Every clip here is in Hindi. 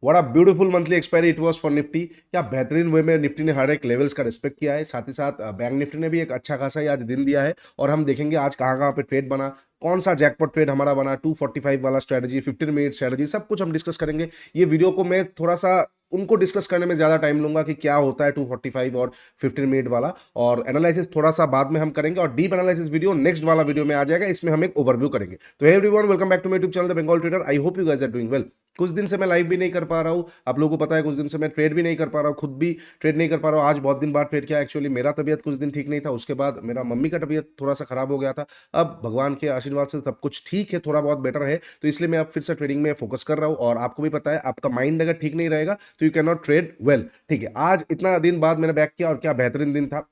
What a beautiful monthly expiry it was for Nifty. क्या बेहतरीन वे में निफ्टी ने हर एक लेवल्स का रिस्पेक्ट किया है। साथ ही साथ बैंक निफ्टी ने भी एक अच्छा खासा ही आज दिन दिया है और हम देखेंगे आज कहाँ कहाँ पे ट्रेड बना, कौन सा जैकपॉट ट्रेड हमारा बना, 245 वाला स्ट्रेटजी, 15 मिनट स्ट्रेटजी, सब कुछ हम डिस्कस करेंगे। ये वीडियो को मैं थोड़ा सा उनको डिस्कस करने में ज़्यादा टाइम लूंगा कि क्या होता है 245 और 15 मिनट वाला, और एनालिसिस थोड़ा सा बाद में हम करेंगे और डीप एनालिसिस वीडियो नेक्स्ट वाला वीडियो में आ जाएगा। इसमें हम एक ओवरव्यू करेंगे। तो hey everyone, welcome back to my YouTube channel the Bengal trader. I hope you guys are doing well. कुछ दिन से मैं लाइव भी नहीं कर पा रहा हूँ, आप लोगों को पता है। कुछ दिन से मैं ट्रेड भी नहीं कर पा रहा हूँ, खुद भी ट्रेड नहीं कर पा रहा हूँ। आज बहुत दिन बाद ट्रेड किया। एक्चुअली मेरा तबीयत कुछ दिन ठीक नहीं था, उसके बाद मेरा मम्मी का तबीयत थोड़ा सा खराब हो गया था। अब भगवान के आशीर्वाद से सब कुछ ठीक है, थोड़ा बहुत बेटर है, तो इसलिए मैं अब फिर से ट्रेडिंग में फोकस कर रहा हूँ। और आपको भी पता है, आपका माइंड अगर ठीक नहीं रहेगा तो you can not trade well. ठीक है, आज इतना दिन बाद मैंने बैक किया और क्या बेहतरीन दिन था।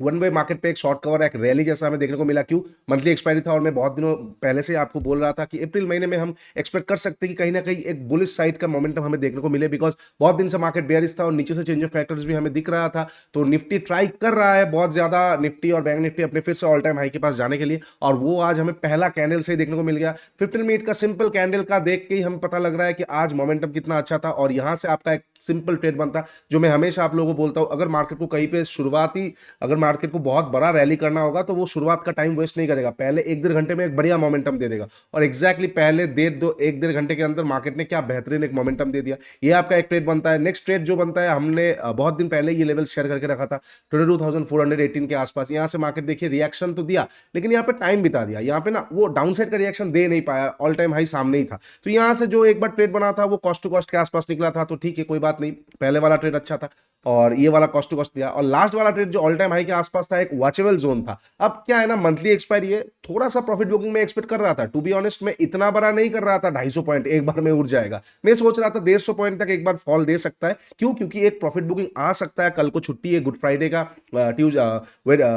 वन वे मार्केट पे एक शॉर्ट कवर, एक रैली जैसा हमें देखने को मिला। क्यों? मंथली एक्सपायरी था और मैं बहुत दिनों पहले से आपको बोल रहा था कि अप्रैल महीने में हम एक्सपेक्ट कर सकते हैं कि कहीं ना कहीं एक बुलिश साइड का मोमेंटम हमें देखने को मिले, बिकॉज बहुत दिन से मार्केट बेयरिश था और नीचे से चेंज ऑफ फैक्टर्स भी हमें दिख रहा था। तो निफ्टी ट्राई कर रहा है बहुत ज्यादा, निफ्टी और बैंक निफ्टी अपने फिर से ऑल टाइम हाई के पास जाने के लिए, और वो आज हमें पहला कैंडल से ही देखने को मिल गया। 15 मिनट का सिंपल कैंडल का देख के ही हमें पता लग रहा है कि आज मोमेंटम कितना अच्छा था। और यहां से आपका एक सिंपल ट्रेड बनता, जो मैं हमेशा आप लोगों को बोलता हूं, अगर मार्केट को कहीं पे शुरुआती, अगर मार्केट को बहुत बड़ा रैली करना होगा तो वो शुरुआत का टाइम वेस्ट नहीं करेगा, पहले एक डेढ़ घंटे में एक बढ़िया मोमेंटम दे देगा। और एग्जैक्टली पहले एक डेढ़ घंटे के अंदर मार्केट ने क्या बेहतरीन एक मोमेंटम दे दिया। ये आपका एक ट्रेड बनता है। नेक्स्ट ट्रेड जो बनता है, हमने बहुत दिन पहले ये लेवल शेयर करके रखा था 22,418 के आसपास। यहां से मार्केट देखिए रिएक्शन तो दिया, लेकिन यहाँ पे टाइम बिता दिया। यहाँ पे ना वो डाउन साइड का रिएक्शन दे नहीं पाया, ऑल टाइम हाई सामने ही था। तो यहां से जो एक बार ट्रेड बना था वो कॉस्ट टू कॉस्ट के आसपास निकला था, तो ठीक है, कोई बात नहीं। पहले वाला ट्रेड अच्छा था और ये वाला कॉस्ट टू कॉस्ट दिया, और लास्ट वाला ट्रेड जो ऑल टाइम हाई के आसपास था, एक वॉचेबल जोन था। अब क्या है ना, मंथली एक्सपायरी है, थोड़ा सा प्रॉफिट बुकिंग में एक्सपेक्ट कर रहा था। टू बी ऑनेस्ट, मैं इतना बड़ा नहीं कर रहा था 250 पॉइंट एक बार में उड़ जाएगा। मैं सोच रहा था 150 पॉइंट तक एक बार फॉल दे सकता है। क्यों? क्योंकि एक प्रॉफिट बुकिंग आ सकता है। कल को छुट्टी है, गुड फ्राइडे का,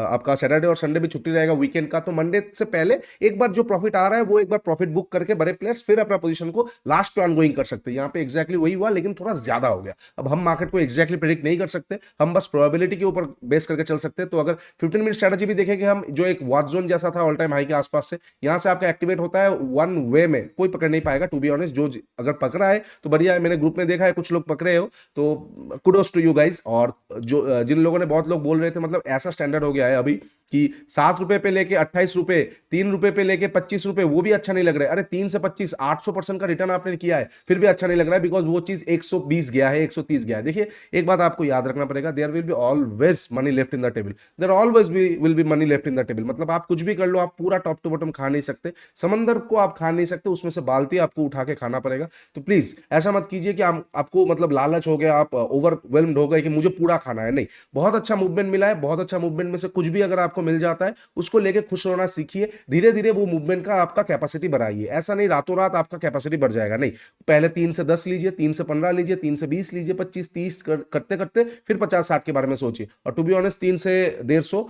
आपका सैटरडे और संडे भी छुट्टी रहेगा वीकेंड का, तो मंडे से पहले एक बार जो प्रॉफिट आ रहा है वो एक बार प्रॉफिट बुक करके बड़े प्लेयर्स फिर अपना पोजीशन को लास्ट पे ऑनगोइंग कर सकते हैं। यहाँ पे एग्जैक्टली वही हुआ, लेकिन थोड़ा ज्यादा हो गया। अब हम मार्केट को एग्जैक्टली प्रेडिक्ट नहीं कर सकते, हम बस प्रोबेबिलिटी के ऊपर बेस करके चल सकते हैं। तो अगर 15 मिनट स्ट्रेटजी भी देखेंगे हम, जो एक वॉच जोन जैसा था ऑल टाइम हाई के आसपास से, यहां से आपका एक्टिवेट होता है वन वे में, कोई पकड़ नहीं पाएगा। टू बी ऑनेस्ट, जो अगर पकड़ा है तो बढ़िया है, मैंने ग्रुप में देखा है कुछ लोग पकड़े हो, तो कुडोस टू यू गाइस। और जो जिन लोगों ने, बहुत लोग बोल रहे थे, मतलब ऐसा स्टैंडर्ड हो गया है अभी कि 7 रुपए पे लेके 28 रुपए, 3 रुपए पे लेके 25 रुपए, वो भी अच्छा नहीं लग रहा है। अरे 3 से 25, 800% का रिटर्न आपने किया है, फिर भी अच्छा नहीं लग रहा है, बिकॉज वो चीज 120 गया है, 130 गया है। देखिए, एक बात आपको याद रखना पड़ेगा, there will be always money left in the table, there always will be money left in the table. मतलब आप कुछ भी कर लो, आप पूरा टॉप टू बॉटम खा नहीं सकते, समंदर को आप खा नहीं सकते, उसमें से बाल्टी आपको उठा के खाना पड़ेगा। तो प्लीज ऐसा मत कीजिए कि आपको मतलब लालच हो गया, आप ओवरवेल्म्ड हो गए कि मुझे पूरा खाना है। नहीं, बहुत अच्छा मूवमेंट मिला है, बहुत अच्छा मूवमेंट में से कुछ भी अगर आपको मिल जाता है, उसको लेके खुश होना सीखिए। धीरे धीरे वो मूवमेंट का आपका कैपेसिटी बढ़ाइए। ऐसा नहीं रातों रात आपका कैपेसिटी बढ़ जाएगा, नहीं। पहले 3 से 10 लीजिए, 3 से 15 लीजिए, 3 से 20 लीजिए, 25 30 करते करते फिर 50 60 के बारे में सोचिए। और टू बी ऑनेस्ट, 3 से 150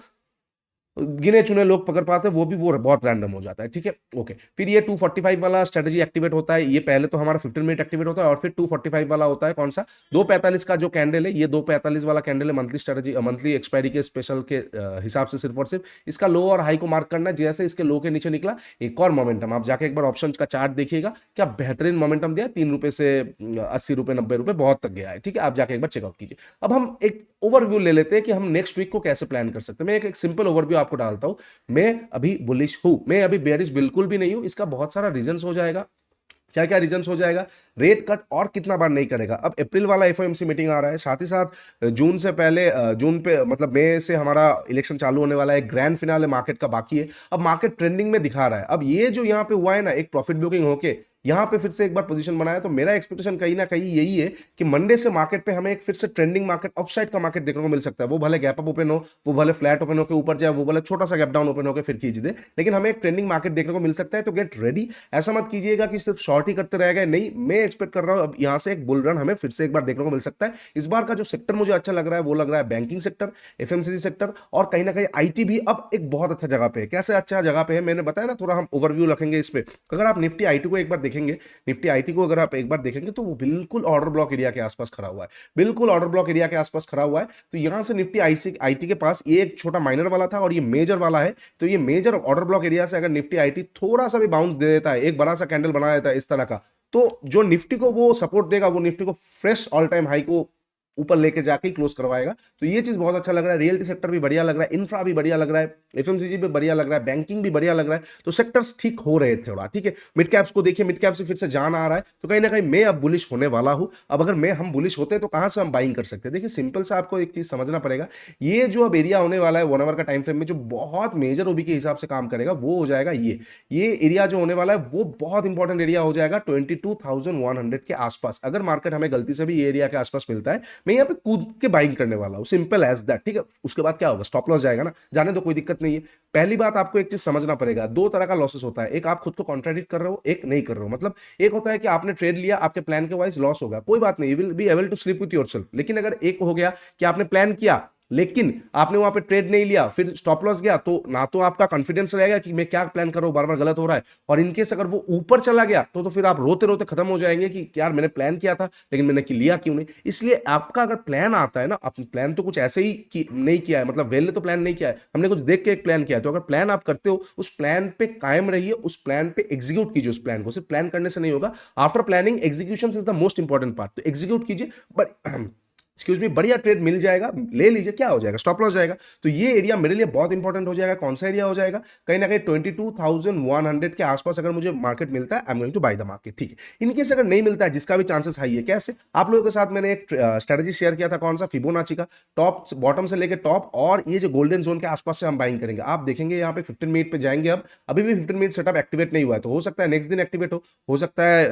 गिने चुने लोग पकड़ पाते हैं, वो भी वो बहुत रैंडम हो जाता है। ठीक है, ओके। फिर ये 245 वाला स्ट्रेटजी एक्टिवेट होता है। ये पहले तो हमारा 15 मिनट एक्टिवेट होता है, और फिर 245 वाला होता है कौन सा, 245 का जो कैंडल है, ये 245 वाला कैंडल है मंथली स्ट्रेटजी, मंथली एक्सपायरी के स्पेशल के हिसाब से सिर्फ और सिर्फ इसका लो और हाई को मार्क करना है। जैसे इसके लो के नीचे निकला एक और मोमेंटम, आप जाके एक बार ऑप्शन का चार्ट देखिएगा, क्या बेहतरीन मोमेंटम दिया। 3 रुपए से 80 रुपए 90 रुपए बहुत तक गया है। ठीक है, आप जाके एक बार चेकआउट कीजिए। अब हम एक ओवरव्यू ले लेते हैं कि हम नेक्स्ट वीक को कैसे प्लान कर सकते हैं। मैं एक सिंपल ओवरव्यू आपको डालता हूं। मैं अभी बुलिश हूं, मैं अभी बेयरिश बिल्कुल भी नहीं हूं। इसका बहुत सारा रीजंस हो जाएगा। क्या क्या रीजंस हो जाएगा? रेट कट और कितना बार नहीं करेगा। अब अप्रैल वाला एफओएमसी मीटिंग आ रहा है, साथ ही साथ जून से पहले, जून पे मतलब मई से हमारा इलेक्शन चालू होने वाला है, ग्रैंड फिनाले मार्केट का बाकी है। अब मार्केट ट्रेंडिंग में दिखा रहा है। अब ये जो यहाँ पे हुआ है ना, एक प्रॉफिट बुकिंग होके यहाँ पे फिर से एक बार पोजीशन बनाया, तो मेरा एक्सपेक्टेशन कहीं ना कहीं यही है कि मंडे से मार्केट पे हमें एक फिर से ट्रेंडिंग मार्केट, अपसाइड का मार्केट देखने को मिल सकता है। वो भले गैप अप ओपन हो, वो भले फ्लैट ओपन होकर ऊपर जाए, वो भले छोटा सा गैप डाउन ओपन होकर फिर खींच दे, लेकिन हमें एक ट्रेंडिंग मार्केट देखने को मिल सकता है। तो गेट रेडी। ऐसा मत कीजिएगा कि सिर्फ शॉर्ट ही करते रह गए, नहीं। मैं एक्सपेक्ट कर रहा हूं अब यहाँ से एक बुल रन हमें फिर से एक बार देखने को मिल सकता है। इस बार का जो सेक्टर मुझे अच्छा लग रहा है वो लग रहा है बैंकिंग सेक्टर, एफएमसीजी सेक्टर, और कहीं ना कहीं आईटी भी अब एक बहुत अच्छा जगह पे है। कैसे अच्छा जगह पे है, मैंने बताया ना, थोड़ा हम ओवरव्यू रखेंगे इस पे। अगर आप निफ्टी आईटी को एक बार देखेंगे, निफ्टी आईटी को अगर आप एक बार देखेंगे, तो वो बिल्कुल ऑर्डर ब्लॉक एरिया के आसपास खड़ा हुआ है, बिल्कुल ऑर्डर ब्लॉक एरिया के आसपास खड़ा हुआ है। तो यहां से निफ्टी आईटी के पास ये एक छोटा माइनर वाला था और ये मेजर वाला है। तो ये मेजर ऑर्डर ब्लॉक एरिया से अगर निफ्टी आईटी थोड़ा सा भी बाउंस दे देता है, एक बड़ा सा कैंडल बना देता है इस तरह का, तो जो निफ्टी को वो सपोर्ट देगा, वो निफ्टी को फ्रेश ऑल टाइम हाई को ऊपर लेके जाके क्लोज करवाएगा। तो ये चीज बहुत अच्छा लग रहा है। रियलिटी सेक्टर भी बढ़िया लग रहा है, इंफ्रा भी बढ़िया लग रहा है, एफएमसीजी भी बढ़िया लग रहा है, बैंकिंग भी बढ़िया लग रहा है। तो सेक्टर्स ठीक हो रहे थे थोड़ा, ठीक है। मिड कैप्स को देखिए, मिड कैप से फिर से जान आ रहा है, तो कहीं ना कहीं मैं अब बुलिश होने वाला हूं। अब अगर हम बुलिश होते तो कहां से हम बाइंग कर सकते हैं? देखिए सिंपल से आपको एक चीज समझना पड़ेगा, ये जो अब एरिया होने वाला है 1 आवर का टाइम फ्रेम में, जो बहुत मेजर ओबी के हिसाब से काम करेगा, वो हो जाएगा ये एरिया जो होने वाला है वो बहुत इंपॉर्टेंट एरिया हो जाएगा 22,100 के आसपास। अगर मार्केट हमें गलती से भी ये एरिया के आसपास मिलता है, मैं यहाँ पे कूद के बाइंग करने वाला हूं, सिंपल एज दैट, ठीक है। उसके बाद क्या होगा? स्टॉप लॉस जाएगा ना, जाने तो कोई दिक्कत नहीं है। पहली बात आपको एक चीज समझना पड़ेगा, दो तरह का लॉसेस होता है, एक आप खुद को कॉन्ट्राडिक्ट कर रहे हो, एक नहीं कर रहे हो। मतलब एक होता है कि आपने ट्रेड लिया, आपके प्लान के वाइज लॉस होगा, कोई बात नहीं, you will be able to sleep with yourself. लेकिन अगर एक हो गया कि आपने प्लान किया लेकिन आपने वहां पे ट्रेड नहीं लिया, फिर स्टॉप लॉस गया, तो ना तो आपका कॉन्फिडेंस रहेगा कि मैं क्या प्लान कर रहा हूं, बार बार गलत हो रहा है, और इनकेस अगर वो ऊपर चला गया तो फिर आप रोते रोते खत्म हो जाएंगे कि यार मैंने प्लान किया था लेकिन मैंने लिया क्यों नहीं। इसलिए आपका अगर प्लान आता है ना, आपने प्लान तो कुछ ऐसे ही नहीं किया है, मतलब वेल ने तो प्लान नहीं किया है, हमने कुछ देख के एक प्लान किया है, तो अगर प्लान आप करते हो उस प्लान पे कायम रहिए, उस प्लान पे एग्जीक्यूट कीजिए। उस प्लान को सिर्फ प्लान करने से नहीं होगा, after planning execution is the most important part. तो एग्जीक्यूट कीजिए, बट एक्सक्यूज मी, बढ़िया ट्रेड मिल जाएगा, ले लीजिए, क्या हो जाएगा? स्टॉप लॉस जाएगा। तो ये एरिया मेरे लिए बहुत इंपॉर्टेंट हो जाएगा। कौन सा एरिया हो जाएगा? कहीं ना कहीं 22,100 के आसपास अगर मुझे मार्केट मिलता है, I am going to buy the market, ठीक है। इनकेस अगर नहीं मिलता है, जिसका भी चांसेस हाई है, कैसे? आप लोगों के साथ मैंने एक स्ट्रेटेजी शेयर किया था, कौन सा? फिबोनाची का, टॉप बॉटम से लेकर टॉप, और ये जो गोल्डन जोन के आसपास से हम बाइंग करेंगे। आप देखेंगे यहाँ पे 15 मिनट पे जाएंगे, अब अभी भी 15 मिनट सेटअप एक्टिवेट नहीं हुआ है, तो हो सकता है नेक्स्ट दिन एक्टिवेट हो सकता है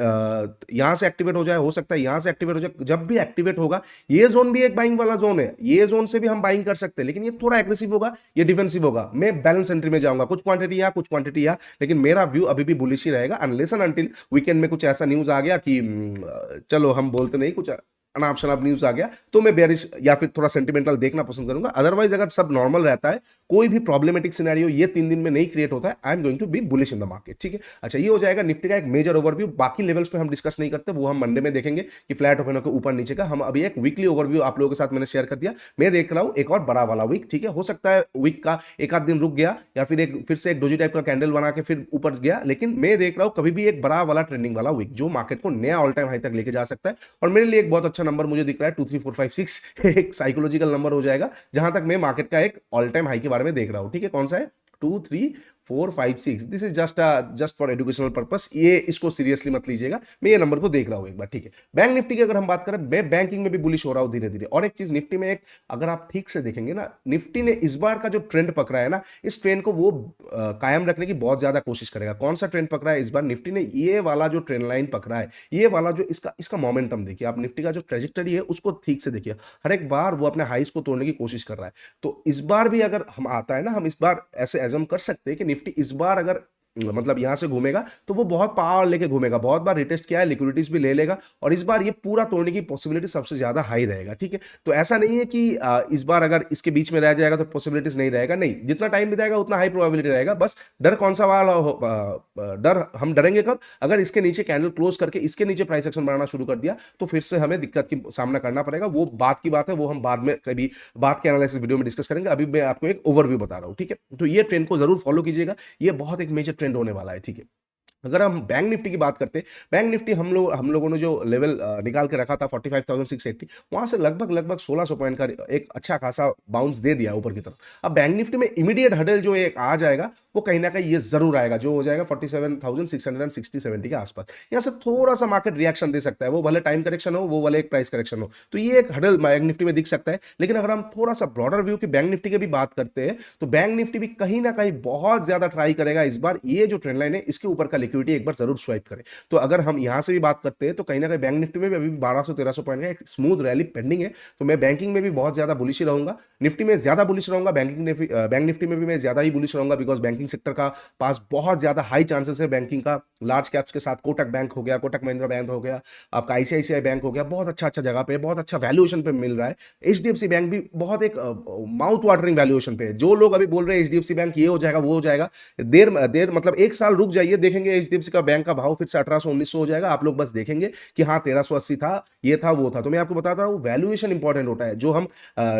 यहां से एक्टिवेट हो जाए, हो सकता है यहां से एक्टिवेट हो जाए। जब भी एक्टिवेट होगा, ये जोन भी एक बाइंग वाला जोन है, ये जोन से भी हम बाइंग कर सकते हैं, लेकिन ये थोड़ा एग्रेसिव होगा, ये डिफेंसिव होगा। मैं बैलेंस एंट्री में जाऊंगा, कुछ क्वांटिटी यहां, कुछ क्वांटिटी यहां, लेकिन मेरा व्यू अभी भी बुलिश ही रहेगा, अनलेस एंड अनटिल वीकेंड में कुछ ऐसा न्यूज आ गया कि चलो हम बोलते नहीं, कुछ अनाप शनाप न्यूज आ गया, तो मैं बेरिश या फिर थोड़ा सेंटिमेंटल देखना पसंद करूंगा। अदरवाइज अगर सब नॉर्मल रहता है, कोई भी प्रॉब्लमेटिक सिनेरियो ये 3 दिन में नहीं क्रिएट होता है, I am going to be bullish in the market, ठीक है। अच्छा, ये हो जाएगा निफ्टी का एक मेजर ओवरव्यू। बाकी लेवल्स पे हम डिस्कस नहीं करते, वो हम मंडे में देखेंगे कि फ्लैट ओपन होकर ऊपर नीचे का। हम अभी एक वीकली ओवरव्यू आप लोगों के साथ मैंने शेयर कर दिया। मैं देख रहा हूं एक और बड़ा वाला वीक, ठीक है। हो सकता है वीक का एक आध दिन रुक गया, या फिर से एक डोजी टाइप का कैंडल बना के फिर ऊपर गया, लेकिन मैं देख रहा हूं कभी भी एक बड़ा वाला ट्रेंडिंग वाला वीक जो मार्केट को नया ऑल टाइम हाई तक लेके जा सकता है। और मेरे लिए एक बहुत अच्छा नंबर मुझे दिख रहा है 2 3 4 5 6 एक साइकोलॉजिकल नंबर हो जाएगा, जहां तक मैं मार्केट का एक ऑल टाइम हाई के बारे में देख रहा हूं, ठीक है। कौन सा है? 2 3 4 5 6। This is just for educational purpose, ये इसको सीरियसली मत लीजिएगा, मैं ये नंबर को देख रहा हूं एक बार, ठीक है। बैंक निफ्टी की अगर हम बात करें, मैं बैंकिंग में भी बुलिश हो रहा हूं धीरे धीरे। और एक चीज निफ्टी में, एक अगर आप ठीक से देखेंगे ना, निफ्टी ने इस बार का जो ट्रेंड पकड़ा है ना, इस ट्रेंड को वो कायम रखने की बहुत ज्यादा कोशिश करेगा। कौन सा ट्रेंड पकड़ा है इस बार निफ्टी ने? ये वाला जो ट्रेंड लाइन पकड़ा है, ये वाला जो इसका मोमेंटम देखिए आप, निफ्टी का जो ट्रेजेक्टरी है उसको ठीक से देखिए। हर एक बार वो अपने हाइस को तोड़ने की कोशिश कर रहा है। तो इस बार भी अगर हम आता है ना, हम इस बार ऐसे एजम कर सकते हैं कि निफ्टी इस बार अगर मतलब यहां से घूमेगा तो वो बहुत पावर लेके घूमेगा। बहुत बार रिटेस्ट किया है, लिक्विडिटीज भी ले लेगा, और इस बार ये पूरा तोड़ने की पॉसिबिलिटी सबसे ज्यादा हाई रहेगा, ठीक है। तो ऐसा नहीं है कि इस बार अगर इसके बीच में रह जाएगा तो पॉसिबिलिटीज नहीं रहेगा, नहीं, जितना टाइम बिताएगा उतना हाई प्रोबेबिलिटी रहेगा। बस डर कौन सा वाला डर, हम डरेंगे कब? अगर इसके नीचे कैंडल क्लोज करके इसके नीचे प्राइस एक्शन बनाना शुरू कर दिया, तो फिर से हमें दिक्कत की सामना करना पड़ेगा। वो बात की बात है, वो हम बाद में कभी बात के एनालिसिस वीडियो में डिस्कस करेंगे। अभी मैं आपको एक ओवरव्यू बता रहा हूं, ठीक है। तो ये ट्रेंड को जरूर फॉलो कीजिएगा, ये बहुत एक मेजर ट्रेंड होने वाला है, ठीक है। अगर हम बैंक निफ्टी की बात करते हैं, बैंक निफ्टी हम लोगों ने जो लेवल निकाल के रखा था 45,680, वहां से लगभग 1600 पॉइंट का एक अच्छा खासा बाउंस दे दिया ऊपर की तरफ। अब बैंक निफ्टी में इमीडिएट हडल जो एक आ जाएगा, वो कहीं ना कहीं ये जरूर आएगा, जो हो जाएगा 47,660-70 के आसपास। यहाँ से थोड़ा सा मार्केट रिएक्शन दे सकता है, वो भले टाइम करेक्शन हो, वो भले एक प्राइस करेक्शन हो, तो ये एक हडल बैंक निफ्टी में दिख सकता है। लेकिन अगर हम थोड़ा सा ब्रॉडर व्यू की बैंक निफ्टी की भी बात करते हैं, तो बैंक निफ्टी भी कहीं ना कहीं बहुत ज्यादा ट्राई करेगा इस बार, ये जो ट्रेंड लाइन है इसके ऊपर का लिक्विडिटी एक बार जरूर स्वाइप करें। तो अगर हम यहां से भी बात करते हैं, तो कहीं ना कहीं बैंक निफ्टी में भी अभी 1200-1300 पॉइंट का एक स्मूथ रैली पेंडिंग है। तो मैं बैंकिंग में भी बहुत ज्यादा बुलिश ही रहूंगा, निफ्टी में ज्यादा बुलिश रहूंगा, बैंक निफ्टी में भी मैं ज्यादा ही बुलिश रहूंगा, बिकॉज बैंकिंग सेक्टर का पास बहुत ज्यादा हाई चांसेस है बैंकिंग का। लार्ज कैप्स के साथ कोटक बैंक हो गया, कोटक महिंद्रा बैंक हो गया, आपका आईसीआईसीआई बैंक हो गया, बहुत अच्छा जगह पे, बहुत अच्छा वैल्यूएशन पे मिल रहा है। एचडीएफसी बैंक भी बहुत एक माउथ वाटरिंग वैल्यूएशन पे है। जो लोग अभी बोल रहे हैं एचडीएफसी बैंक ये हो जाएगा वो हो जाएगा, देर मतलब एक साल रुक जाइए, देखेंगे एचडीएफसी का बैंक का भाव फिर से 1800-1900 हो जाएगा। आप लोग बस देखेंगे कि हाँ 1380 था, ये था, वो था। तो मैं आपको बताता रहा हूँ, वैल्यूएशन इंपॉर्टेंट होता है। जो हम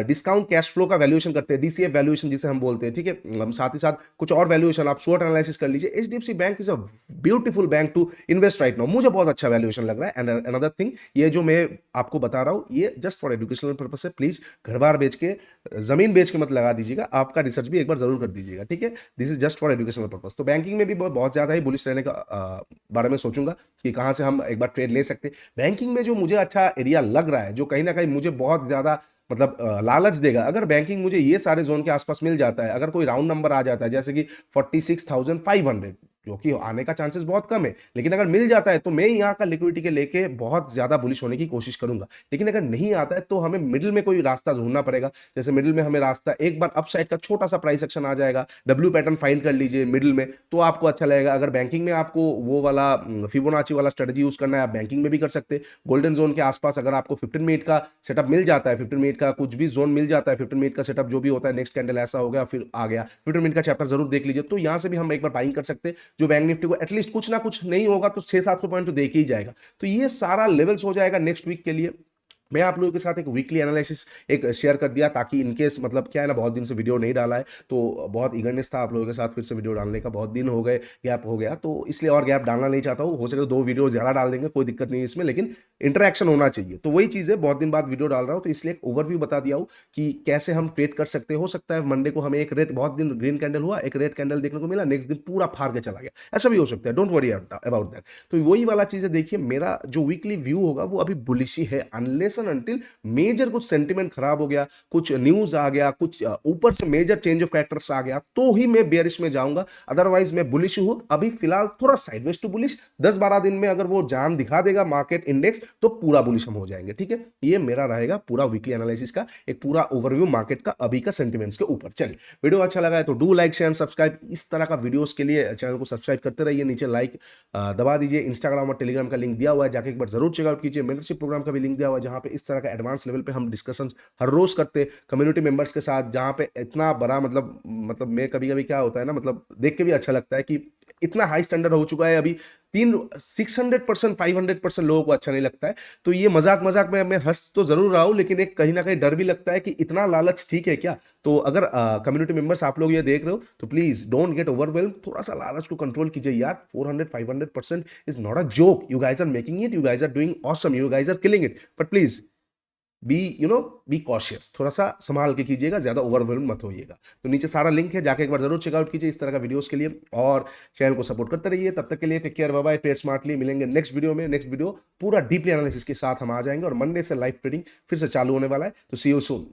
डिस्काउंट कैश फ्लो का वैल्यूएशन करते हैं, डीसीएफ वैल्यूएशन जिसे हम बोलते हैं, ठीक है। हम साथ ही साथ कुछ और वैल्यूएशन आप शॉर्ट एनालिसिस कर लीजिए। HDFC bank is a beautiful bank to invest right now. मुझे बहुत अच्छा वैल्यूएशन लग रहा है। एंड अनदर थिंग, ये जो मैं आपको बता रहा हूँ, ये जस्ट फॉर एजुकेशनल पर्पज है। प्लीज घर बार बेच के, जमीन बेच के मत लगा दीजिएगा। आपका रिसर्च भी एक बार जरूर कर दीजिएगा, ठीक है। This is just for educational purpose. तो बैंकिंग में भी बहुत ज्यादा ही बुलिश रहने का बारे में सोचूंगा कि कहां से हम एक बार ट्रेड ले सकते हैं। बैंकिंग में जो मुझे अच्छा एरिया लग रहा है, जो कहीं ना कहीं मुझे बहुत ज्यादा मतलब लालच देगा, अगर बैंकिंग मुझे ये सारे जोन के आसपास मिल जाता है, अगर कोई राउंड नंबर आ जाता है जैसे कि 46,500, जो कि आने का चांसेस बहुत कम है, लेकिन अगर मिल जाता है तो मैं यहाँ का लिक्विडिटी के लेके बहुत ज्यादा बुलिश होने की कोशिश करूंगा। लेकिन अगर नहीं आता है तो हमें मिडिल में कोई रास्ता ढूंढना पड़ेगा। जैसे मिडिल में हमें रास्ता, एक बार अपसाइड का छोटा सा प्राइस एक्शन आ जाएगा, डब्ल्यू पैटर्न फाइंड कर लीजिए मिडिल में, तो आपको अच्छा लगेगा। अगर बैंकिंग में आपको वो वाला फिबोनाची वाला स्ट्रेटजी यूज करना है, आप बैंकिंग में भी कर सकते हैं। गोल्डन जोन के आसपास अगर आपको 15 मिनट का सेटअप मिल जाता है, 15 मिनट का कुछ भी जोन मिल जाता है, 15 मिनट का सेटअप जो भी होता है, नेक्स्ट कैंडल ऐसा हो गया फिर आ गया, 15 मिनट का चैप्टर जरूर देख लीजिए। तो यहां से भी हम एक बार बाइंग कर सकते हैं, जो बैंक निफ्टी को एटलीस्ट कुछ ना कुछ नहीं होगा तो 600-700 पॉइंट तो देख ही जाएगा। तो ये सारा लेवल्स हो जाएगा नेक्स्ट वीक के लिए। मैं आप लोगों के साथ एक वीकली एनालिसिस एक शेयर कर दिया, ताकि इनकेस मतलब क्या है ना, बहुत दिन से वीडियो नहीं डाला है, तो बहुत ईगरनेस था आप लोगों के साथ फिर से वीडियो डालने का। बहुत दिन हो गए, गैप हो गया, तो इसलिए और गैप डालना नहीं चाहता हूँ। हो सके तो 2 वीडियो ज्यादा डाल देंगे, कोई दिक्कत नहीं है इसमें, लेकिन इंटरेक्शन होना चाहिए। तो वही चीज़ है, बहुत दिन बाद वीडियो डाल रहा हूँ, तो इसलिए एक ओवरव्यू बता दिया हूँ कि कैसे हम ट्रेड कर सकते। हो सकता है मंडे को हमें एक रेड, बहुत दिन ग्रीन कैंडल हुआ, एक रेड कैंडल देखने को मिला, नेक्स्ट दिन पूरा फाड़ के चला गया, ऐसा भी हो सकता है। Don't worry about that. तो वही वाला चीज़ है। देखिए, मेरा जो वीकली व्यू होगा वो अभी बुलिश ही है, अनलेस एंड अनटिल मेजर कुछ सेंटिमेंट खराब हो गया, कुछ न्यूज आ गया, कुछ ऊपर से मेजर चेंज ऑफ कैरेक्टर्स आ गया, तो ही मैं बेयरिश में जाऊंगा। अदरवाइज मैं बुलिश हूं अभी फिलहाल, थोड़ा साइडवेज टू बुलिश। 10-12 दिन में अगर वो जान दिखा देगा मार्केट इंडेक्स, तो पूरा बुलिश हम हो जाएंगे, ठीक है। ये मेरा रहेगा पूरा वीकली एनालिसिस का एक पूरा ओवरव्यू मार्केट का अभी का सेंटिमेंट्स के ऊपर। चलिए, वीडियो अच्छा लगा है तो डू लाइक शेयर सब्सक्राइब। इस तरह का वीडियोस के लिए चैनल को सब्सक्राइब करते रहिए, नीचे लाइक दबा दीजिए। इंस्टाग्राम और टेलीग्राम का लिंक दिया हुआ है, जाके एक बार जरूर चेकआउट कीजिए। मेंटरशिप प्रोग्राम का भी लिंक दिया हुआ है, जहां पे इस तरह का एडवांस लेवल पे हम डिस्कशन हर रोज करते कम्युनिटी मेंबर्स के साथ, जहां पे इतना बड़ा मतलब मैं कभी कभी क्या होता है ना, मतलब देख के भी अच्छा लगता है कि इतना हाई स्टैंडर्ड हो चुका है अभी। 600%, 500% लोगों को अच्छा नहीं लगता है। तो ये मजाक मजाक में मैं हंस तो जरूर रहा हूं, लेकिन एक कहीं ना कहीं डर भी लगता है कि इतना लालच ठीक है क्या। तो अगर कम्युनिटी मेंबर्स आप लोग ये देख रहे हो, तो प्लीज डोंट गेट ओवरवेल्म, थोड़ा सा लालच को कंट्रोल कीजिए यार। 400-500% is not a joke. You guys are making it, you guys are doing awesome, you guys are killing it, but please be cautious, थोड़ा सा संभाल के कीजिएगा, ज्यादा ओवरवेल्म मत होइएगा। तो नीचे सारा लिंक है, जाके एक बार जरूर चेकआउट कीजिए इस तरह का वीडियोस के लिए, और चैनल को सपोर्ट करते रहिए। तब तक के लिए take care, bye bye, trade smartly. मिलेंगे नेक्स्ट वीडियो में। नेक्स्ट वीडियो पूरा डीपली एनालिसिस के साथ हम आ जाएंगे, और मंडे से लाइव ट्रेडिंग फिर से चालू होने वाला है। तो सी यू सून।